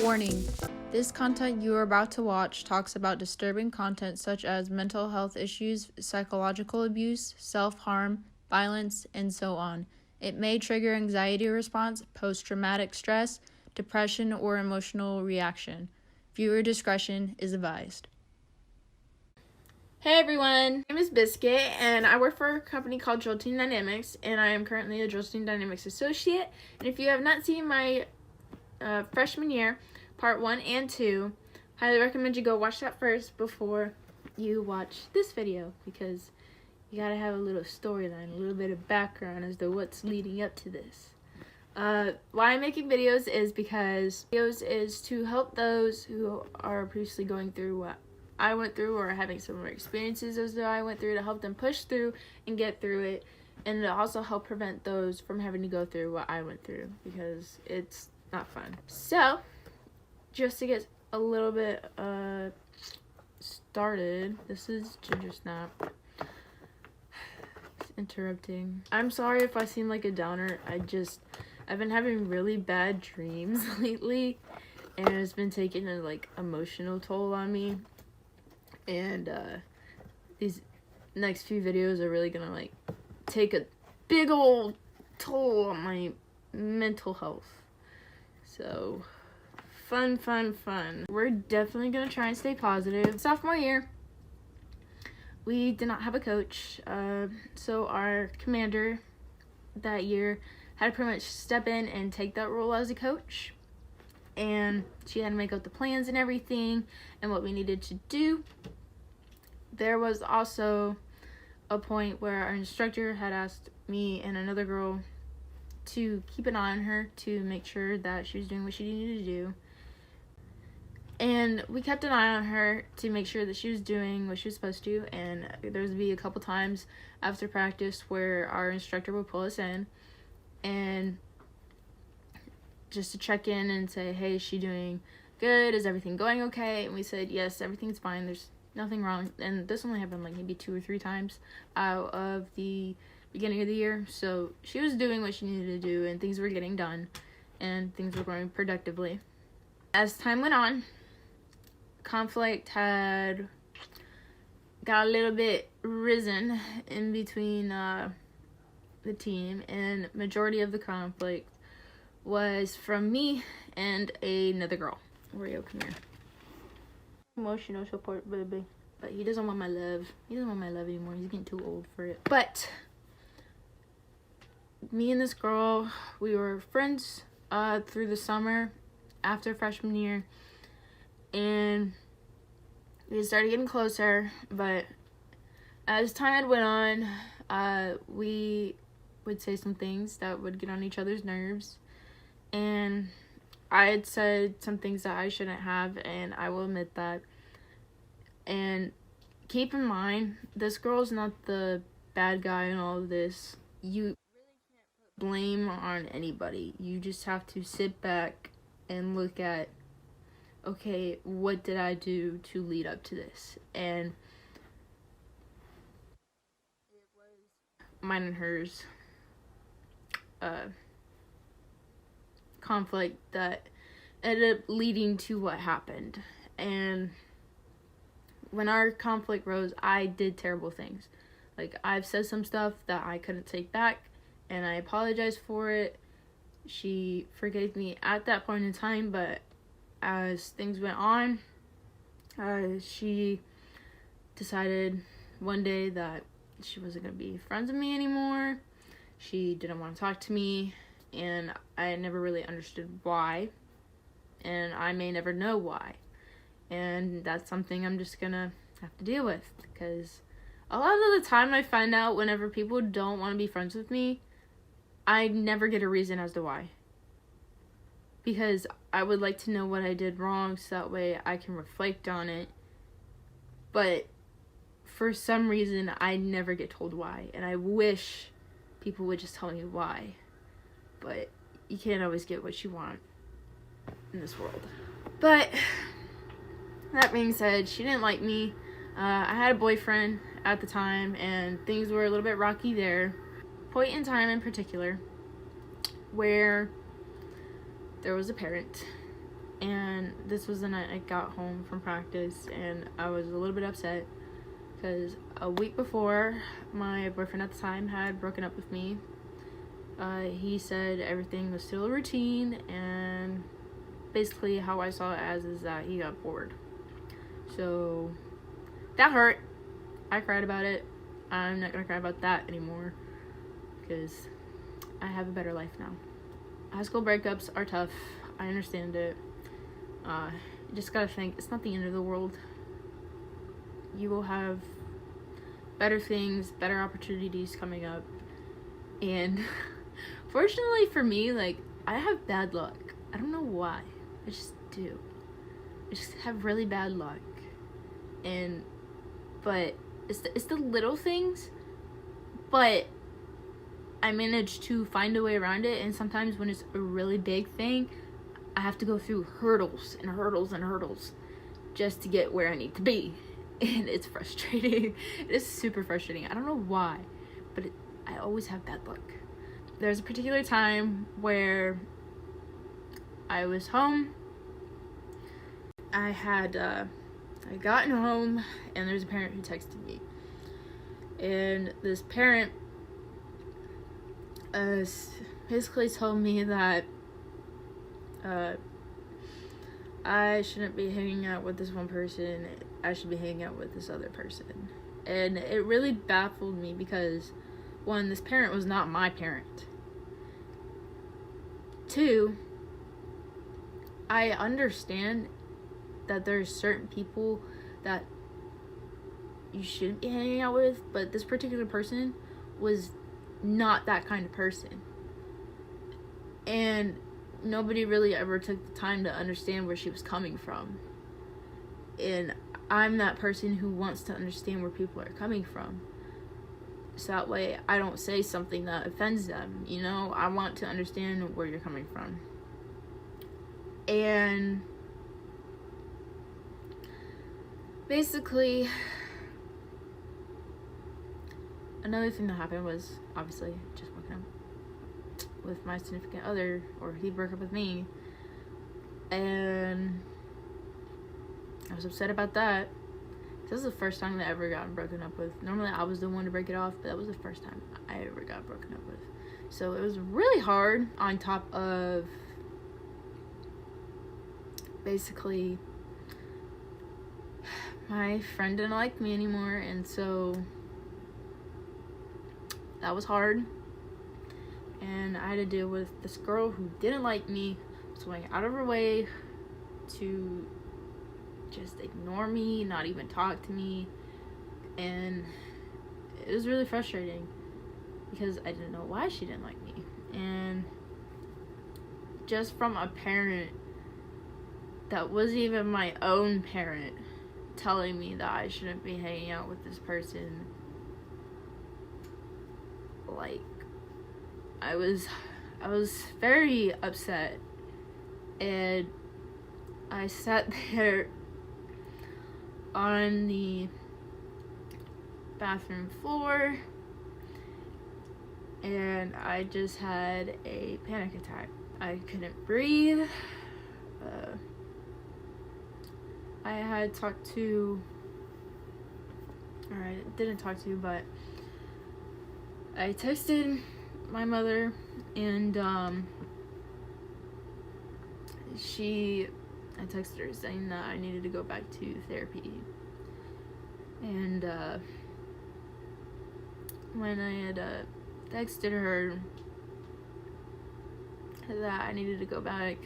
Warning: this content you are about to watch talks about disturbing content such as mental health issues, psychological abuse, self-harm, violence, and so on. It may trigger anxiety response, post-traumatic stress, depression, or emotional reaction. Viewer discretion is advised. Hey everyone, my name is BISCUIT and I work for a company called JROTC Dynamics, and I am currently a JROTC Dynamics associate. And if you have not seen my freshman year, part 1 and 2, highly recommend you go watch that first before you watch this video, because you gotta have a little storyline, a little bit of background as to what's leading up to this. Why I'm making videos is because videos is to help those who are previously going through what I went through, or having similar experiences as though I went through, to help them push through and get through it, and to also help prevent those from having to go through what I went through, because it's not fun. So, just to get a little bit started, this is Ginger Snap. It's interrupting. I'm sorry if I seem like a downer. I've been having really bad dreams lately, and it's been taking a emotional toll on me. And these next few videos are really gonna take a big old toll on my mental health. So fun. We're definitely gonna try and stay positive. Sophomore year, we did not have a coach, so our commander that year had to pretty much step in and take that role as a coach, and she had to make out the plans and everything and what we needed to do. There was also a point where our instructor had asked me and another girl to keep an eye on her to make sure that she was doing what she needed to do. And we kept an eye on her to make sure that she was doing what she was supposed to. And there would be a couple times after practice where our instructor would pull us in and just to check in and say, hey, is she doing good? Is everything going okay? And we said, yes, everything's fine. There's nothing wrong. And this only happened maybe 2 or 3 times out of the beginning of the year. So she was doing what she needed to do, and things were getting done, and things were going productively. As time went on, conflict had got a little bit risen in between the team, and majority of the conflict was from me and another girl. Oreo, come here. Emotional support, baby. But he doesn't want my love. He doesn't want my love anymore. He's getting too old for it. But me and this girl, we were friends through the summer after freshman year, and we started getting closer. But as time had went on, we would say some things that would get on each other's nerves, and I had said some things that I shouldn't have, and I will admit that. And keep in mind, this girl's not the bad guy in all of this. You really can't put blame on anybody. You just have to sit back and look at, okay, what did I do to lead up to this? And it was mine and hers conflict that ended up leading to what happened. And when our conflict rose, I did terrible things. I've said some stuff that I couldn't take back, and I apologized for it. She forgave me at that point in time, but as things went on, she decided one day that she wasn't going to be friends with me anymore. She didn't want to talk to me, and I never really understood why, and I may never know why. And that's something I'm just gonna have to deal with, because a lot of the time I find out whenever people don't want to be friends with me, I never get a reason as to why. Because I would like to know what I did wrong, so that way I can reflect on it. But for some reason, I never get told why. And I wish people would just tell me why. But you can't always get what you want in this world. But that being said, she didn't like me. I had a boyfriend at the time, and things were a little bit rocky there. Point in time in particular where there was a parent And this was the night I got home from practice, and I was a little bit upset because a week before, my boyfriend at the time had broken up with me. He said everything was still a routine, and basically how I saw it as is that he got bored. So that hurt. I cried about it. I'm not gonna cry about that anymore because I have a better life now. High school breakups are tough. I understand it. You just gotta think, it's not the end of the world. You will have better things, better opportunities coming up. And fortunately for me, like, I have bad luck. I don't know why. I just do. I just have really bad luck. But it's the little things, but I manage to find a way around it. And sometimes when it's a really big thing, I have to go through hurdles and hurdles and hurdles just to get where I need to be. And it's frustrating. It is super frustrating. I don't know why, but I always have bad luck. There's a particular time where I was home. I gotten home, and there's a parent who texted me. And this parent basically told me that I shouldn't be hanging out with this one person. I should be hanging out with this other person. And it really baffled me because, one, this parent was not my parent. Two, I understand that there's certain people that you shouldn't be hanging out with, but this particular person was not that kind of person. And nobody really ever took the time to understand where she was coming from. And I'm that person who wants to understand where people are coming from. So that way I don't say something that offends them, you know? I want to understand where you're coming from. And basically, another thing that happened was, obviously, just broken up with my significant other, or he broke up with me, and I was upset about that. This was the first time that I ever got broken up with. Normally, I was the one to break it off, but that was the first time I ever got broken up with. So it was really hard, on top of basically my friend didn't like me anymore, and so that was hard. And I had to deal with this girl who didn't like me, was going out of her way to just ignore me, not even talk to me. And it was really frustrating because I didn't know why she didn't like me. And just from a parent that wasn't even my own parent telling me that I shouldn't be hanging out with this person, like, I was very upset. And I sat there on the bathroom floor and I just had a panic attack. I couldn't breathe. I had talked to, but I texted my mother, and I texted her saying that I needed to go back to therapy. And when I had texted her that I needed to go back,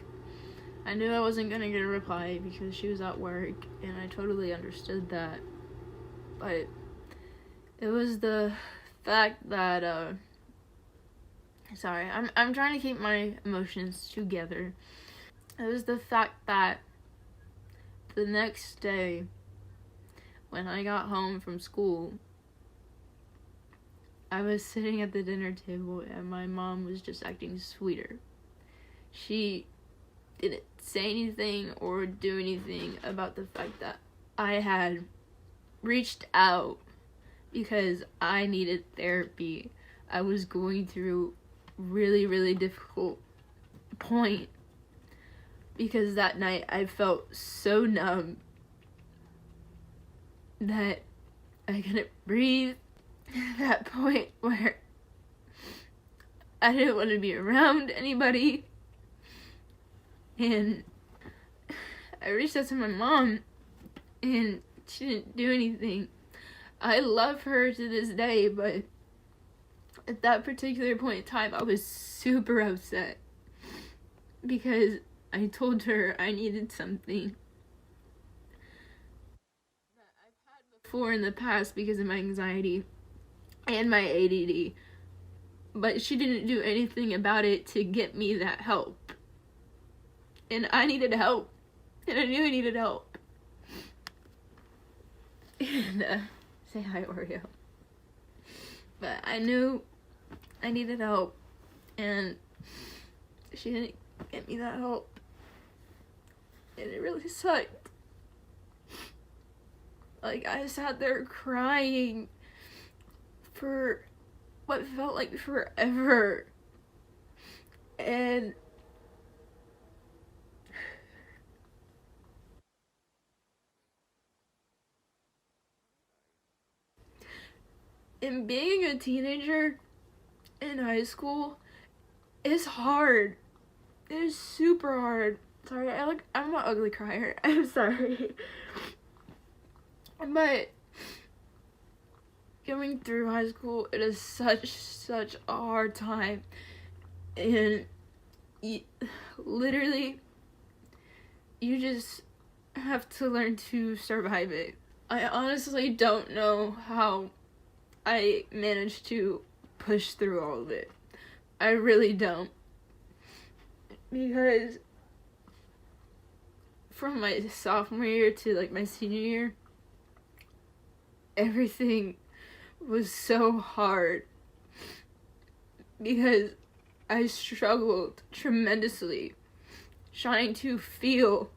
I knew I wasn't gonna get a reply because she was at work, and I totally understood that. But it was the fact that sorry, I'm trying to keep my emotions together. It was the fact that the next day when I got home from school, I was sitting at the dinner table and my mom was just acting sweeter. She didn't say anything or do anything about the fact that I had reached out because I needed therapy. I was going through really, really difficult point because that night I felt so numb that I couldn't breathe. At that point where I didn't want to be around anybody, and I reached out to my mom, and she didn't do anything. I love her to this day, but at that particular point in time, I was super upset because I told her I needed something that I've had before in the past because of my anxiety and my ADD, but she didn't do anything about it to get me that help. And I needed help, and I knew I needed help. And, say hi, Oreo. But I knew I needed help, and she didn't get me that help. And it really sucked. Like, I sat there crying for what felt like forever. And being a teenager in high school is hard. It is super hard. Sorry, I'm an ugly crier. I'm sorry. But going through high school, it is such a hard time. And literally, you just have to learn to survive it. I honestly don't know how I managed to push through all of it. I really don't. Because from my sophomore year to like my senior year, everything was so hard because I struggled tremendously trying to feel,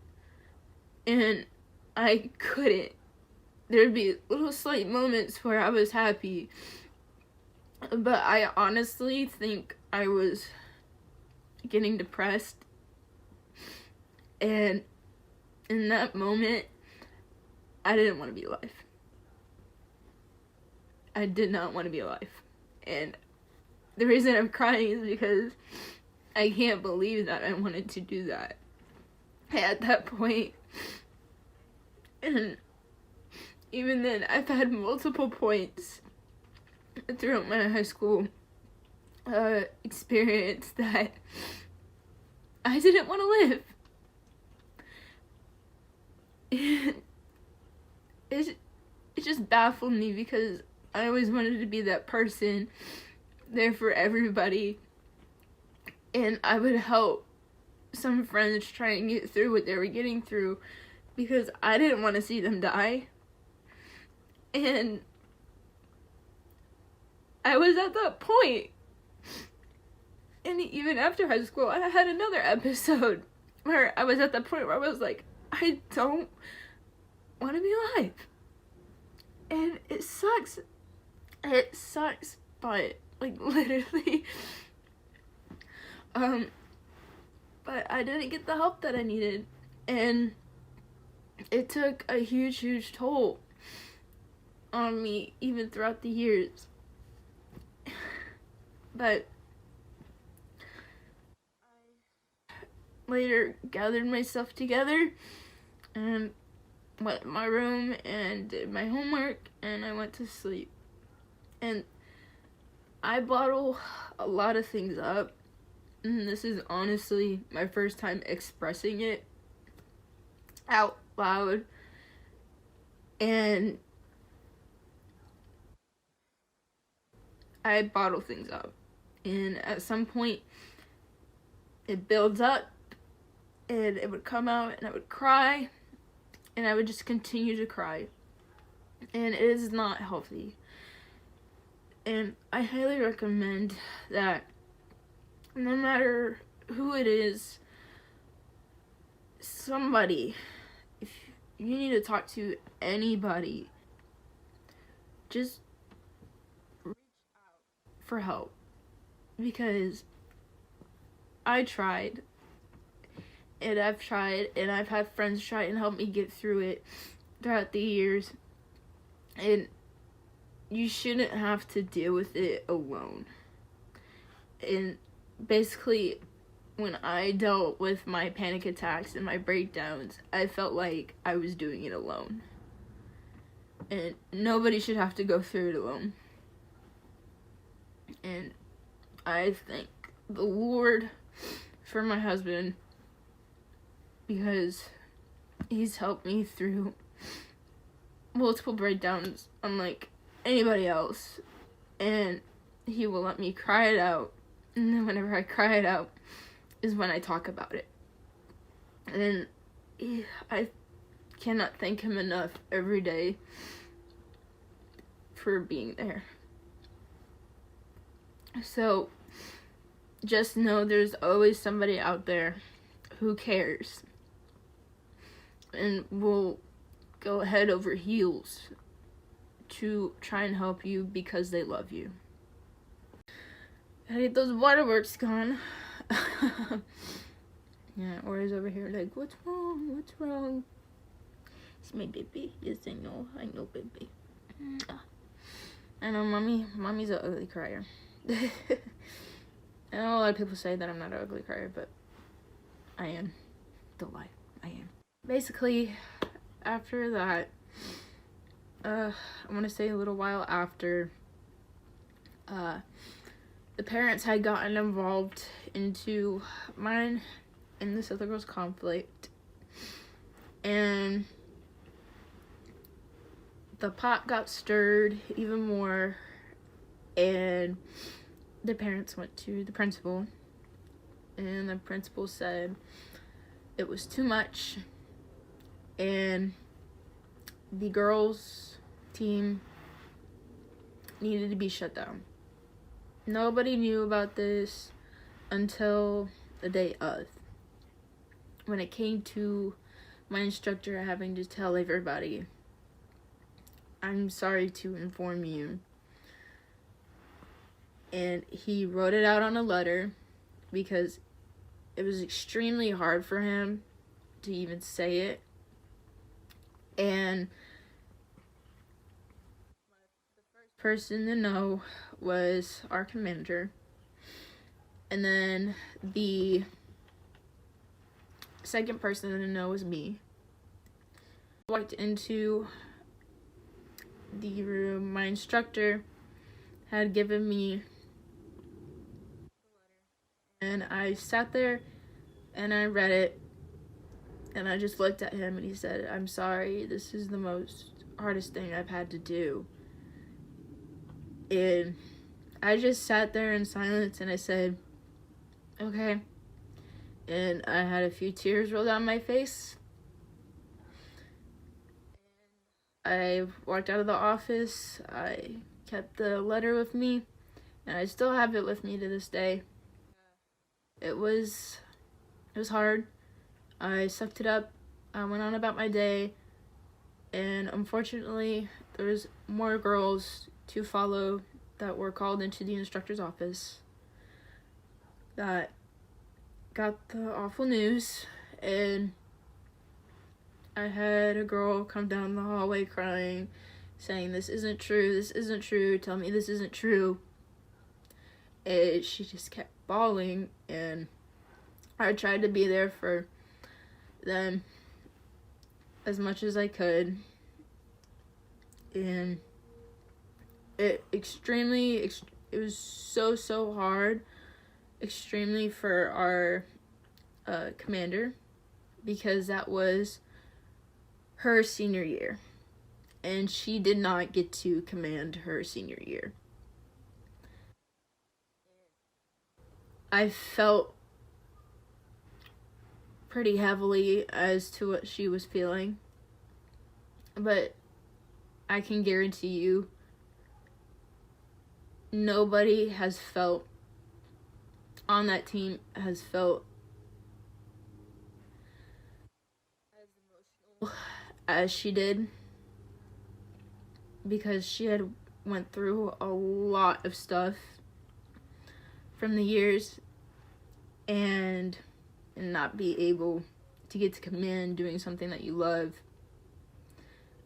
and I couldn't. There'd be little slight moments where I was happy, but I honestly think I was getting depressed, and in that moment, I didn't want to be alive. I did not want to be alive. And the reason I'm crying is because I can't believe that I wanted to do that at that point. And even then, I've had multiple points throughout my high school experience that I didn't want to live. It just baffled me because I always wanted to be that person there for everybody, and I would help some friends try and get through what they were getting through because I didn't want to see them die. And I was at that point. And even after high school, I had another episode where I was at the point where I was like, I don't want to be alive. And it sucks. It sucks, but like literally. But I didn't get the help that I needed, and it took a huge toll on me even throughout the years. But I later gathered myself together and went in my room and did my homework, and I went to sleep. And I bottle a lot of things up, and this is honestly my first time expressing it out loud. And I bottle things up, and at some point it builds up, and it would come out, and I would cry, and I would just continue to cry, and it is not healthy. And I highly recommend that no matter who it is, somebody, if you need to talk to anybody, just reach out for help. Because I tried, and I've tried, and I've had friends try and help me get through it throughout the years, and you shouldn't have to deal with it alone. And basically, when I dealt with my panic attacks and my breakdowns, I felt like I was doing it alone. And nobody should have to go through it alone. And I thank the Lord for my husband, because he's helped me through multiple breakdowns unlike anybody else. And he will let me cry it out. And then whenever I cry it out is when I talk about it. And I cannot thank him enough every day for being there. So just know there's always somebody out there who cares and will go head over heels to try and help you because they love you. I hate those waterworks gone. Yeah, Ori's over here like, what's wrong? What's wrong? It's my baby. Yes, I know, baby. I know, mommy's an ugly crier. I know a lot of people say that I'm not an ugly crier, but I am. Don't lie, I am. Basically, after that, I want to say a little while after, the parents had gotten involved into mine and this other girl's conflict, and the pot got stirred even more, and the parents went to the principal, and the principal said it was too much, and the girls' team needed to be shut down. Nobody knew about this until the day of, when it came to my instructor having to tell everybody, I'm sorry to inform you. And he wrote it out on a letter because it was extremely hard for him to even say it. And the first person to know was our commander. And then the second person to know was me. I walked into the room. My instructor had given me the letter, and I sat there and I read it, and I just looked at him, and he said, I'm sorry, this is the hardest thing I've had to do. And I just sat there in silence, and I said, okay. And I had a few tears roll down my face. I walked out of the office. I kept the letter with me, and I still have it with me to this day. It was hard. I sucked it up. I went on about my day, and unfortunately, there was more girls to follow that were called into the instructor's office that got the awful news, and I had a girl come down the hallway crying, saying, this isn't true, tell me this isn't true. And she just kept bawling, and I tried to be there for them as much as I could. And it was so hard, extremely, for our commander, because that was her senior year, and she did not get to command her senior year. I felt pretty heavily as to what she was feeling, but I can guarantee you nobody has felt on that team has felt as emotional as she did, because she had went through a lot of stuff from the years, and not be able to get to command doing something that you love.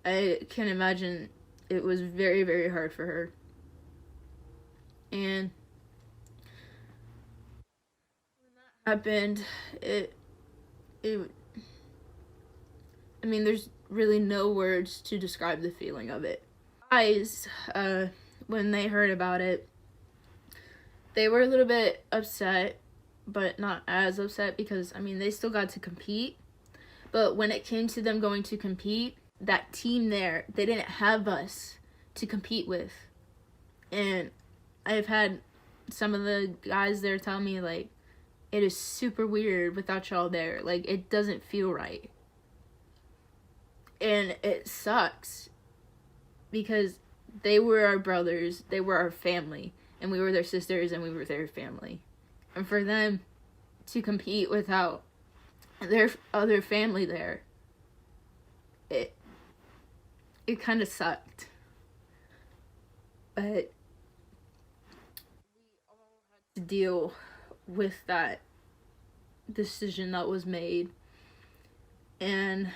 I can imagine it was very, very hard for her. And when that happened, I mean, there's really no words to describe the feeling of it. Guys, when they heard about it, they were a little bit upset, but not as upset because, I mean, they still got to compete. But when it came to them going to compete, that team there, they didn't have us to compete with. And I've had some of the guys there tell me, like, it is super weird without y'all there. Like, it doesn't feel right. And it sucks because they were our brothers, they were our family, and we were their sisters and we were their family. And for them to compete without their other family there, it kind of sucked. But we all had to deal with that decision that was made. And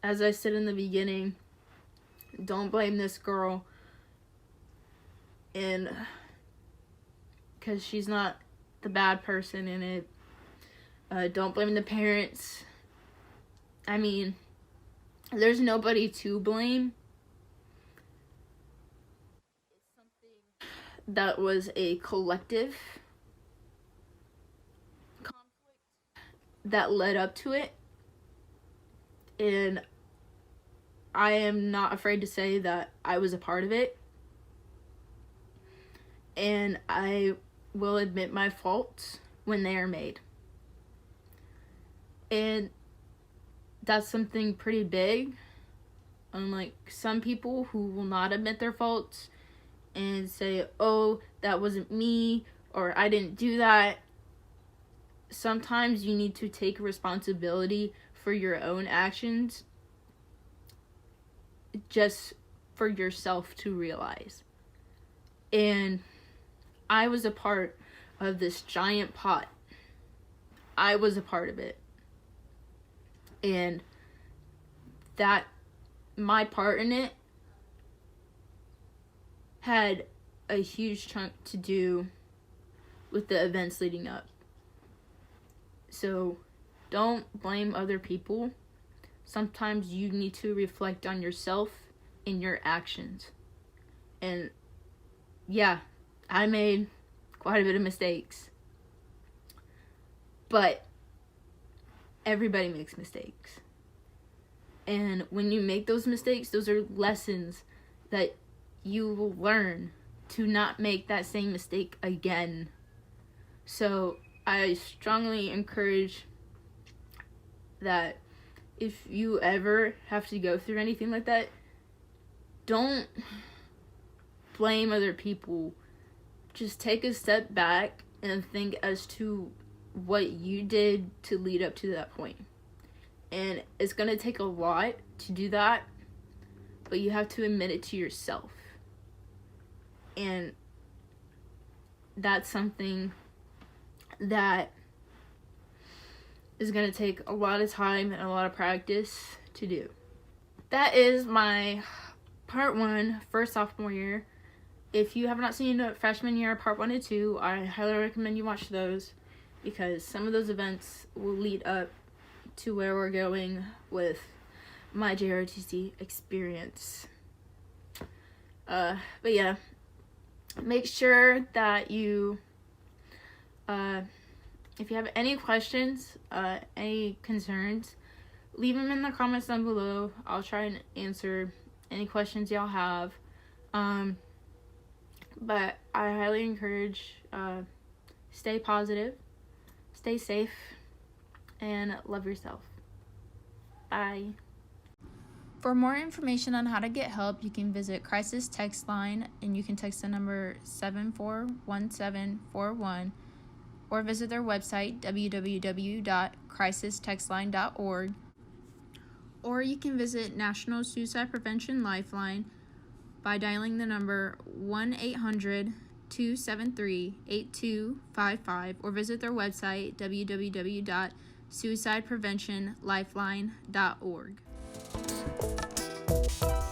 as I said in the beginning, don't blame this girl, and because she's not the bad person in it. Don't blame the parents. I mean, there's nobody to blame. It's something that was a collective conflict that led up to it. And I am not afraid to say that I was a part of it. And I will admit my faults when they are made. And that's something pretty big. Unlike some people who will not admit their faults and say, oh, that wasn't me, or I didn't do that. Sometimes you need to take responsibility for your own actions just for yourself to realize. And I was a part of this giant pot. I was a part of it. And that, my part in it had a huge chunk to do with the events leading up. So don't blame other people. Sometimes you need to reflect on yourself and your actions. And yeah, I made quite a bit of mistakes. But everybody makes mistakes. And when you make those mistakes, those are lessons that you will learn to not make that same mistake again. So I strongly encourage that if you ever have to go through anything like that, don't blame other people. Just take a step back and think as to what you did to lead up to that point. And it's going to take a lot to do that, but you have to admit it to yourself. And that's something that is going to take a lot of time and a lot of practice to do. That is my part 1 for sophomore year. If you have not seen freshman year part 1 and 2, I highly recommend you watch those, because some of those events will lead up to where we're going with my JROTC experience. But yeah, make sure that you, if you have any questions, any concerns, leave them in the comments down below. I'll try and answer any questions y'all have. But I highly encourage, stay positive, stay safe, and love yourself. Bye. For more information on how to get help, you can visit Crisis Text Line, and you can text the number 741741, or visit their website, www.crisistextline.org. Or you can visit National Suicide Prevention Lifeline by dialing the number 1-800-273-8255, or visit their website, www.southall.org. suicidepreventionlifeline.org.